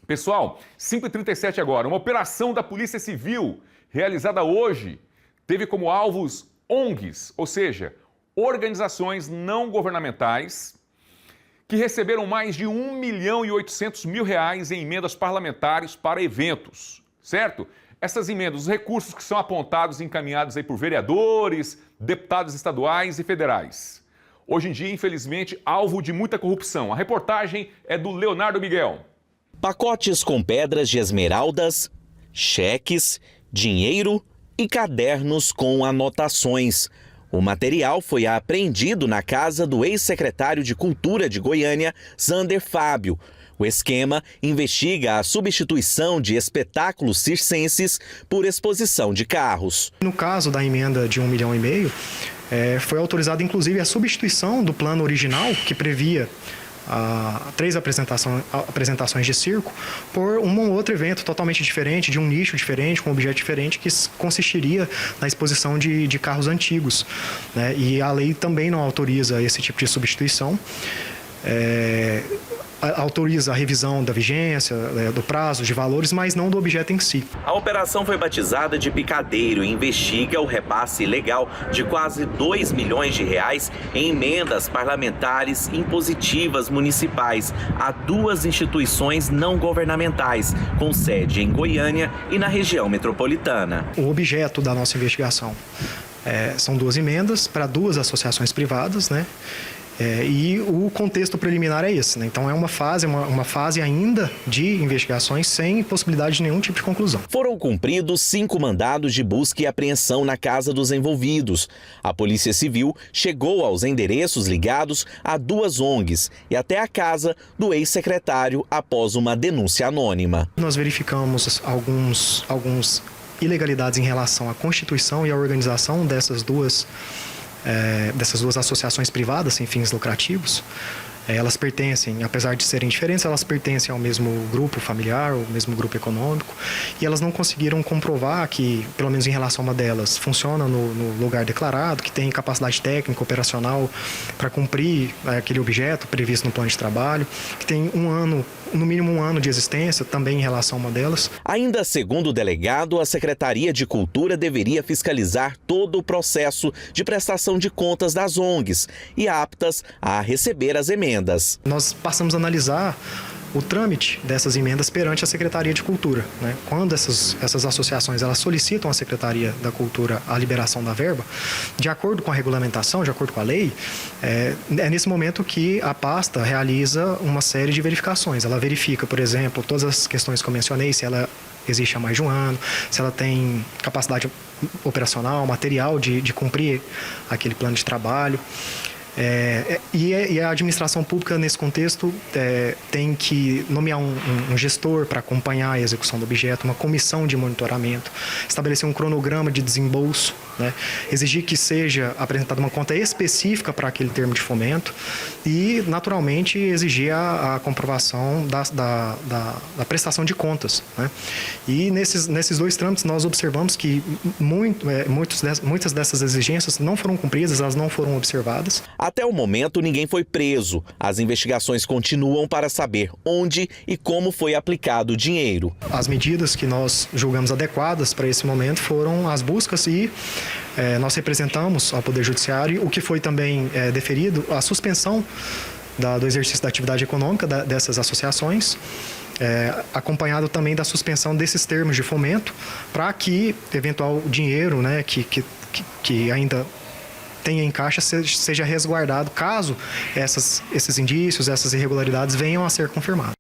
Pessoal, 5h37 agora. Uma operação da Polícia Civil realizada hoje teve como alvos ONGs, ou seja, organizações não governamentais, que receberam mais de R$1.800.000 em emendas parlamentares para eventos, certo? Essas emendas, os recursos que são apontados e encaminhados aí por vereadores, deputados estaduais e federais. Hoje em dia, infelizmente, alvo de muita corrupção. A reportagem é do Leonardo Miguel. Pacotes com pedras de esmeraldas, cheques, dinheiro e cadernos com anotações. O material foi apreendido na casa do ex-secretário de Cultura de Goiânia, Zander Fábio. O esquema investiga a substituição de espetáculos circenses por exposição de carros. No caso da emenda de R$1,5 milhão, foi autorizada inclusive a substituição do plano original, que previa 3 apresentações de circo, por um ou outro evento totalmente diferente, de um nicho diferente, com um objeto diferente, que consistiria na exposição de carros antigos, né? E a lei também não autoriza esse tipo de substituição. Autoriza a revisão da vigência, do prazo, de valores, mas não do objeto em si. A operação foi batizada de Picadeiro e investiga o repasse ilegal de quase R$2 milhões em emendas parlamentares impositivas municipais a 2 instituições não governamentais, com sede em Goiânia e na região metropolitana. O objeto da nossa investigação são 2 emendas para 2 associações privadas, né? E o contexto preliminar é esse, né? Então é uma fase ainda de investigações sem possibilidade de nenhum tipo de conclusão. Foram cumpridos 5 mandados de busca e apreensão na casa dos envolvidos. A Polícia Civil chegou aos endereços ligados a 2 ONGs e até a casa do ex-secretário após uma denúncia anônima. Nós verificamos alguns ilegalidades em relação à constituição e à organização dessas duas associações privadas sem fins lucrativos. Elas pertencem, apesar de serem diferentes, elas pertencem ao mesmo grupo familiar, ao mesmo grupo econômico, e elas não conseguiram comprovar que, pelo menos em relação a uma delas, funciona no lugar declarado, que tem capacidade técnica, operacional para cumprir aquele objeto previsto no plano de trabalho, que tem no mínimo um ano de existência, também em relação a uma delas. Ainda segundo o delegado, a Secretaria de Cultura deveria fiscalizar todo o processo de prestação de contas das ONGs e aptas a receber as emendas. Nós passamos a analisar o trâmite dessas emendas perante a Secretaria de Cultura, né? Quando essas associações elas solicitam à Secretaria da Cultura a liberação da verba, de acordo com a regulamentação, de acordo com a lei, é nesse momento que a pasta realiza uma série de verificações. Ela verifica, por exemplo, todas as questões que eu mencionei, se ela existe há mais de um ano, se ela tem capacidade operacional, material de cumprir aquele plano de trabalho. E a administração pública, nesse contexto, tem que nomear um gestor para acompanhar a execução do objeto, uma comissão de monitoramento, estabelecer um cronograma de desembolso, né? Exigir que seja apresentada uma conta específica para aquele termo de fomento e, naturalmente, exigir a comprovação da prestação de contas, né? E nesses 2 trâmites nós observamos que muitas dessas exigências não foram cumpridas, elas não foram observadas. Até o momento, ninguém foi preso. As investigações continuam para saber onde e como foi aplicado o dinheiro. As medidas que nós julgamos adequadas para esse momento foram as buscas e nós representamos ao Poder Judiciário o que foi também deferido, a suspensão do exercício da atividade econômica dessas associações, acompanhado também da suspensão desses termos de fomento, para que eventual dinheiro, né, que ainda tenha em caixa seja resguardado caso esses indícios, essas irregularidades venham a ser confirmados.